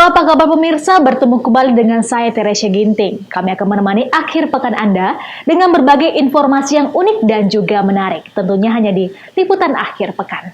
Halo, apa kabar pemirsa? Bertemu kembali dengan saya Teresia Ginting. Kami akan menemani akhir pekan Anda dengan berbagai informasi yang unik dan juga menarik. Tentunya hanya di Liputan Akhir Pekan.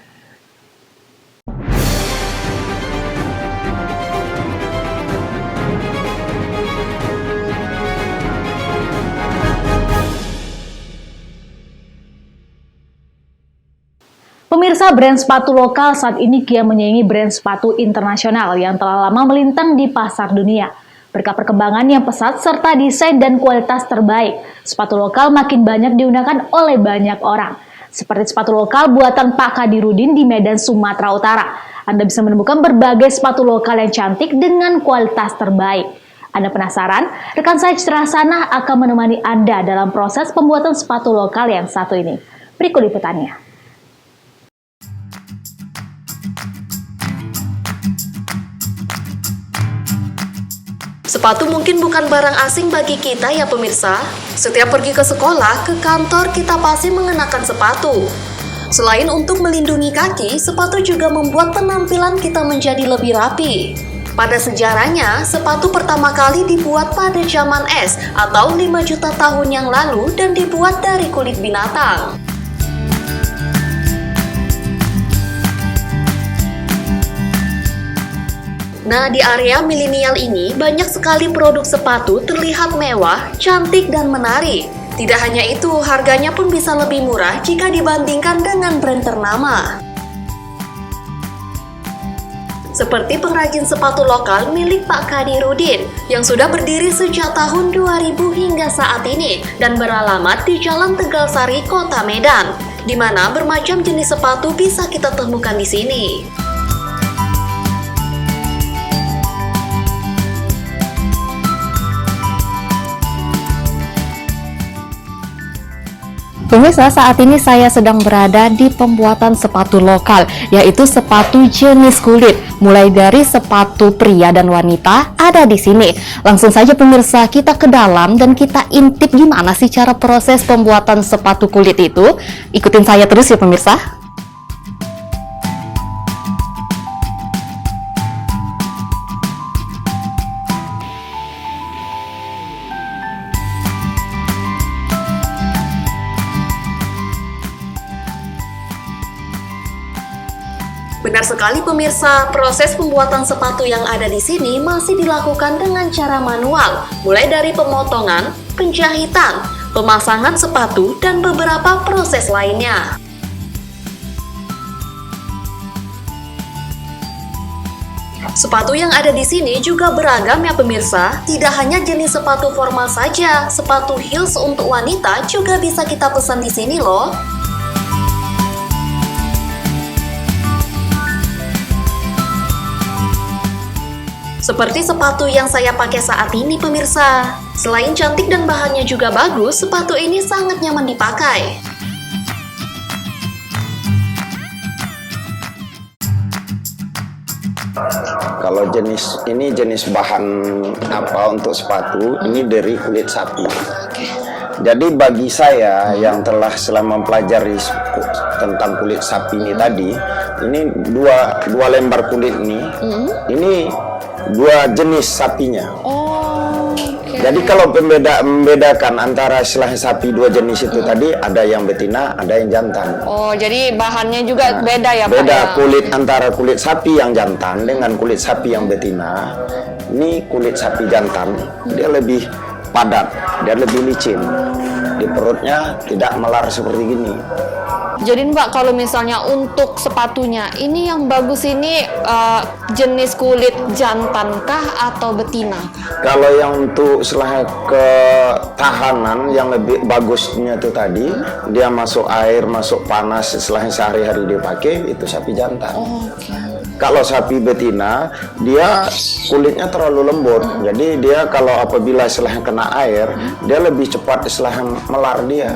Pemirsa, brand sepatu lokal saat ini kian menyaingi brand sepatu internasional yang telah lama melintang di pasar dunia. Berkat perkembangan yang pesat serta desain dan kualitas terbaik, sepatu lokal makin banyak digunakan oleh banyak orang. Seperti sepatu lokal buatan Pak Kadirudin di Medan, Sumatera Utara. Anda bisa menemukan berbagai sepatu lokal yang cantik dengan kualitas terbaik. Anda penasaran? Rekan saya Citra Sana akan menemani Anda dalam proses pembuatan sepatu lokal yang satu ini. Berikut liputannya. Sepatu mungkin bukan barang asing bagi kita ya pemirsa. Setiap pergi ke sekolah, ke kantor, kita pasti mengenakan sepatu. Selain untuk melindungi kaki, sepatu juga membuat penampilan kita menjadi lebih rapi. Pada sejarahnya, sepatu pertama kali dibuat pada zaman es atau 5 juta tahun yang lalu dan dibuat dari kulit binatang. Nah, di area milenial ini banyak sekali produk sepatu terlihat mewah, cantik, dan menarik. Tidak hanya itu, harganya pun bisa lebih murah jika dibandingkan dengan brand ternama. Seperti pengrajin sepatu lokal milik Pak Kadirudin yang sudah berdiri sejak tahun 2000 hingga saat ini dan beralamat di Jalan Tegal Sari, Kota Medan, di mana bermacam jenis sepatu bisa kita temukan di sini. Pemirsa, saat ini saya sedang berada di pembuatan sepatu lokal, yaitu sepatu jenis kulit. Mulai dari sepatu pria dan wanita ada di sini. Langsung saja pemirsa, kita ke dalam dan kita intip gimana sih cara proses pembuatan sepatu kulit itu. Ikutin saya terus ya pemirsa. Benar sekali pemirsa, proses pembuatan sepatu yang ada di sini masih dilakukan dengan cara manual, mulai dari pemotongan, penjahitan, pemasangan sepatu, dan beberapa proses lainnya. Sepatu yang ada di sini juga beragam ya pemirsa, tidak hanya jenis sepatu formal saja, sepatu heels untuk wanita juga bisa kita pesan di sini loh. Seperti sepatu yang saya pakai saat ini pemirsa. Selain cantik dan bahannya juga bagus, sepatu ini sangat nyaman dipakai. Kalau jenis bahan apa untuk sepatu, ini dari kulit sapi. Jadi bagi saya yang telah selama mempelajari tentang kulit sapi ini tadi, ini dua lembar kulit ini dua jenis sapinya. Jadi kalau membedakan antara istilahnya sapi dua jenis itu tadi, ada yang betina, ada yang jantan. Oh, jadi bahannya juga beda ya Pak? Beda kulit antara kulit sapi yang jantan dengan kulit sapi yang betina. Ini kulit sapi jantan, dia lebih padat, dia lebih licin. Di perutnya tidak melar seperti gini. Jadi Mbak, kalau misalnya untuk sepatunya, ini yang bagus ini jenis kulit jantankah atau betina? Kalau yang untuk selain ketahanan yang lebih bagusnya itu tadi, dia masuk air, masuk panas, selain sehari-hari dipakai, itu sapi jantan. Kalau sapi betina, dia kulitnya terlalu lembut, jadi dia kalau apabila selain kena air, dia lebih cepat selain melar dia.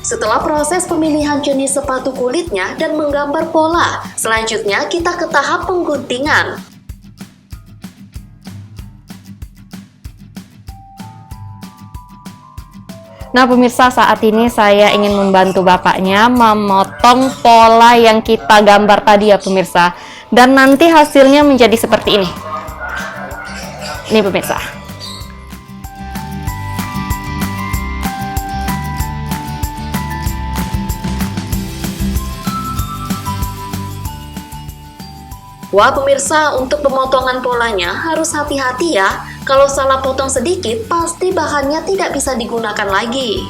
Setelah proses pemilihan jenis sepatu kulitnya dan menggambar pola, selanjutnya kita ke tahap pengguntingan. Nah pemirsa, saat ini saya ingin membantu bapaknya memotong pola yang kita gambar tadi ya pemirsa. Dan nanti hasilnya menjadi seperti ini. Ini pemirsa. Wah pemirsa, untuk pemotongan polanya harus hati-hati ya. Kalau salah potong sedikit, pasti bahannya tidak bisa digunakan lagi.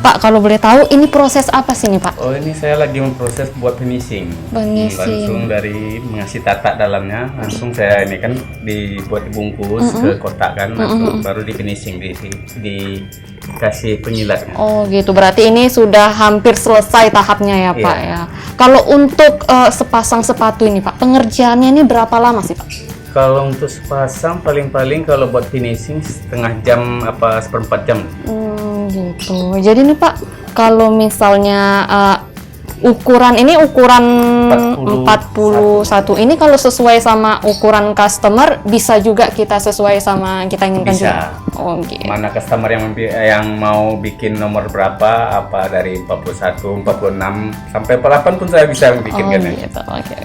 Pak, kalau boleh tahu ini proses apa sih nih Pak? Oh, ini saya lagi memproses buat finishing. Finishing. Langsung dari mengasih tatak dalamnya, langsung saya ini kan dibuat dibungkus ke kotak kan, langsung baru di finishing, dikasih penyilat. Oh gitu, berarti ini sudah hampir selesai tahapnya ya Pak ya. Kalau untuk sepasang sepatu ini Pak, pengerjaannya ini berapa lama sih Pak? Kalau untuk sepasang paling-paling kalau buat finishing setengah jam apa seperempat jam. Gitu. Jadi nih Pak, kalau misalnya ukuran ini ukuran 41 ini kalau sesuai sama ukuran customer bisa juga kita sesuai sama kita inginkan Bisa. juga. Oh gitu. Mana customer yang mau bikin nomor berapa, apa dari 41, 46 sampai 48 pun saya bisa bikin kan. Gitu. Oke.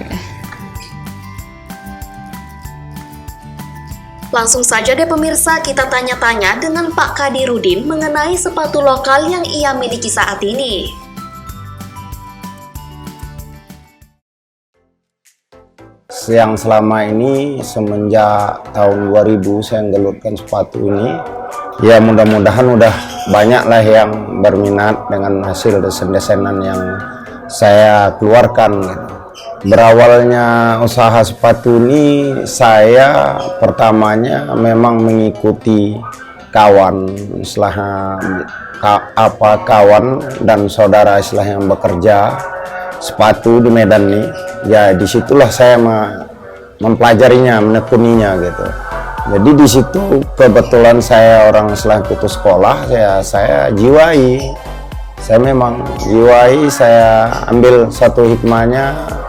Langsung saja deh pemirsa, kita tanya-tanya dengan Pak Kadirudin mengenai sepatu lokal yang ia miliki saat ini. Yang selama ini semenjak tahun 2000 saya gelutkan sepatu ini, ya mudah-mudahan udah banyak lah yang berminat dengan hasil desain-desainan yang saya keluarkan gitu. Berawalnya usaha sepatu ini saya pertamanya memang mengikuti kawan kawan dan saudara yang bekerja sepatu di Medan nih, ya disitulah saya mempelajarinya, menekuninya gitu. Jadi di situ kebetulan saya orang setelah putus sekolah, saya jiwai, saya ambil satu hikmahnya.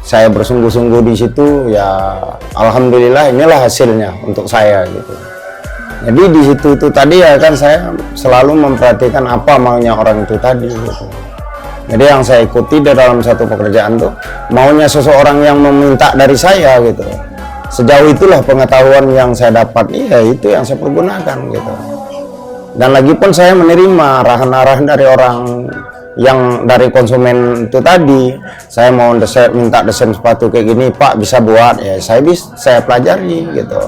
Saya bersungguh-sungguh di situ, ya alhamdulillah inilah hasilnya untuk saya gitu. Jadi di situ itu tadi ya kan saya selalu memperhatikan apa maunya orang itu tadi gitu. Jadi yang saya ikuti di dalam satu pekerjaan tuh maunya seseorang yang meminta dari saya gitu. Sejauh itulah pengetahuan yang saya dapat, ya itu yang saya pergunakan gitu. Dan lagi pun saya menerima arahan-arahan dari orang yang dari konsumen itu tadi. Saya mau minta desain sepatu kayak gini Pak, bisa buat ya, saya pelajari gitu.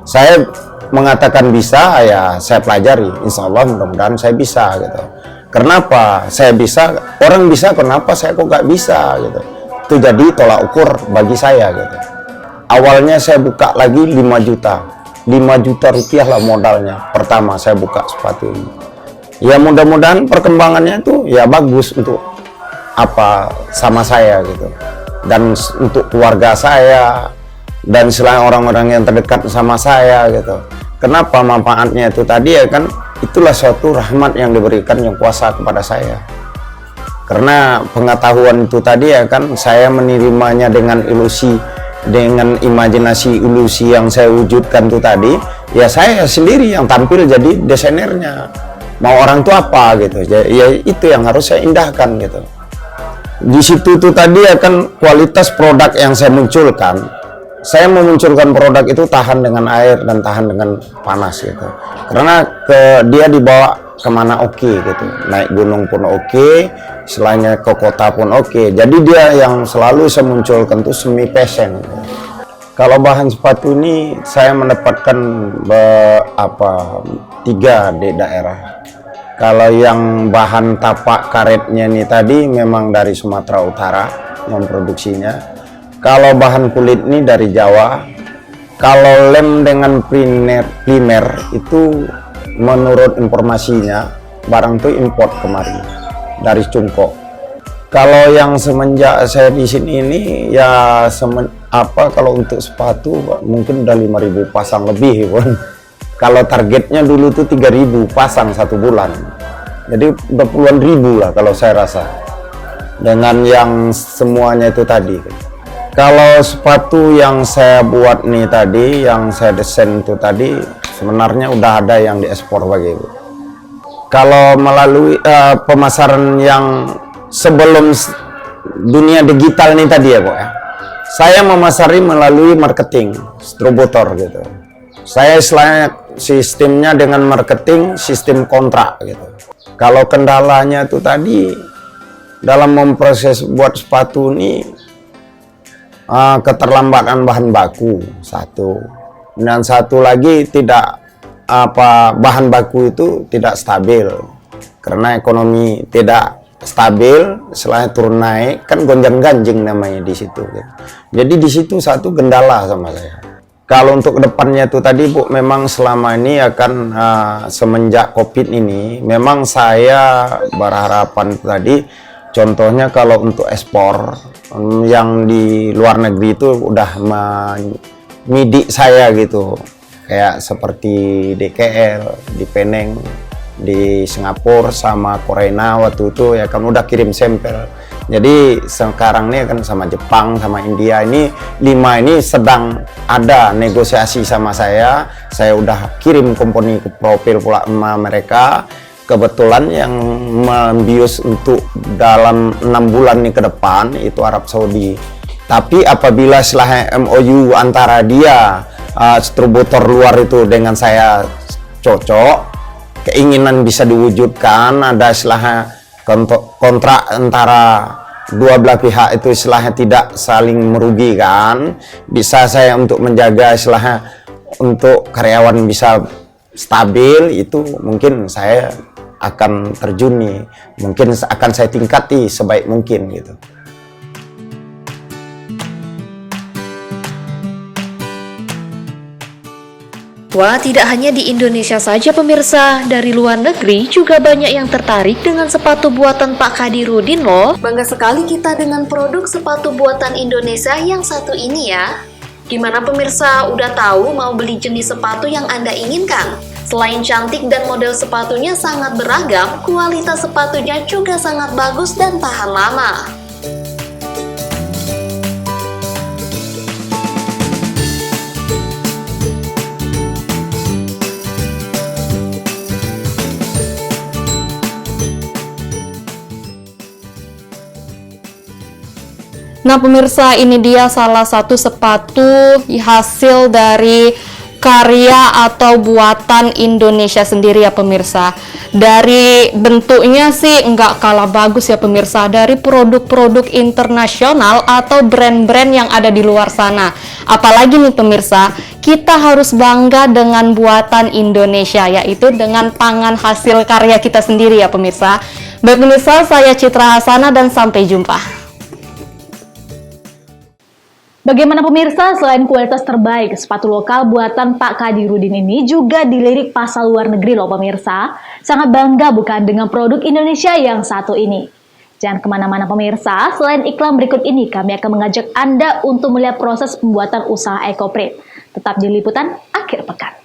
Saya mengatakan bisa, ya saya pelajari, insya Allah mudah-mudahan saya bisa gitu. Kenapa saya bisa, orang bisa, kenapa saya kok nggak bisa gitu. Itu jadi tolak ukur bagi saya gitu. Awalnya saya buka lagi 5 juta rupiah lah modalnya pertama saya buka sepatu ini. Ya mudah-mudahan perkembangannya itu ya bagus untuk sama saya gitu, dan untuk keluarga saya dan selain orang-orang yang terdekat sama saya gitu. Kenapa manfaatnya itu tadi ya kan, itulah suatu rahmat yang diberikan yang kuasa kepada saya. Karena pengetahuan itu tadi ya kan, saya menerimanya dengan ilusi, dengan imajinasi ilusi yang saya wujudkan itu tadi, ya saya sendiri yang tampil jadi desainernya. Mau orang itu apa gitu, ya itu yang harus saya indahkan gitu. Di situ tuh tadi akan kualitas produk yang saya munculkan. Saya memunculkan produk itu tahan dengan air dan tahan dengan panas gitu. Karena dia dibawa kemana oke gitu, naik gunung pun oke, selainnya ke kota pun oke. Jadi dia yang selalu saya munculkan tuh semi passion. Kalau bahan sepatu ini saya mendapatkan 3 di daerah. Kalau yang bahan tapak karetnya ini tadi memang dari Sumatera Utara yang produksinya. Kalau bahan kulit ini dari Jawa. Kalau lem dengan primer itu menurut informasinya barang itu import kemarin dari Cungkok. Kalau yang semenjak saya di sini ini ya kalau untuk sepatu mungkin udah 5.000 pasang lebih pun. Kalau targetnya dulu tuh 3.000 pasang 1 bulan. Jadi udah puluhan ribu lah kalau saya rasa. Dengan yang semuanya itu tadi. Kalau sepatu yang saya buat nih tadi, yang saya desain itu tadi, sebenarnya udah ada yang diekspor bagi Ibu. Kalau melalui pemasaran yang sebelum dunia digital nih tadi ya Bu ya, saya memasari melalui marketing, distributor gitu. Saya istilahnya sistemnya dengan marketing, sistem kontrak gitu. Kalau kendalanya itu tadi, dalam memproses buat sepatu ini, keterlambatan bahan baku satu, dan satu lagi bahan baku itu tidak stabil karena ekonomi tidak stabil, selain turun naik kan gonjang-ganjing namanya di situ gitu. Jadi di situ satu kendala sama saya. Kalau untuk kedepannya itu tadi Bu, memang selama ini akan semenjak COVID ini memang saya berharapan tadi, contohnya kalau untuk ekspor yang di luar negeri itu udah menyidik saya gitu, kayak seperti DKL, di Peneng, di Singapura sama Korea waktu itu ya kan udah kirim sampel. Jadi sekarang ini kan sama Jepang sama India ini 5 ini sedang ada negosiasi sama saya udah kirim komponen ke profil pula sama mereka. Kebetulan yang membius untuk dalam 6 bulan ini ke depan itu Arab Saudi. Tapi apabila setelah MOU antara dia distributor luar itu dengan saya cocok, keinginan bisa diwujudkan, ada istilahnya kontrak antara dua belah pihak itu istilahnya tidak saling merugikan, bisa saya untuk menjaga istilahnya untuk karyawan bisa stabil, itu mungkin saya akan terjun nih, mungkin akan saya tingkati sebaik mungkin gitu. Wah, tidak hanya di Indonesia saja pemirsa, dari luar negeri juga banyak yang tertarik dengan sepatu buatan Pak Kadirudin loh. Bangga sekali kita dengan produk sepatu buatan Indonesia yang satu ini ya. Gimana pemirsa, udah tahu mau beli jenis sepatu yang Anda inginkan? Selain cantik dan model sepatunya sangat beragam, kualitas sepatunya juga sangat bagus dan tahan lama. Nah pemirsa, ini dia salah satu sepatu hasil dari karya atau buatan Indonesia sendiri ya pemirsa. Dari bentuknya sih nggak kalah bagus ya pemirsa dari produk-produk internasional atau brand-brand yang ada di luar sana. Apalagi nih pemirsa, kita harus bangga dengan buatan Indonesia, yaitu dengan tangan hasil karya kita sendiri ya pemirsa. Baik pemirsa, saya Citra Hasana dan sampai jumpa. Bagaimana pemirsa, selain kualitas terbaik, sepatu lokal buatan Pak Kadirudin ini juga dilirik pasar luar negeri loh pemirsa. Sangat bangga bukan dengan produk Indonesia yang satu ini. Jangan kemana-mana pemirsa, selain iklan berikut ini kami akan mengajak Anda untuk melihat proses pembuatan usaha EcoPrint. Tetap di Liputan Akhir Pekan.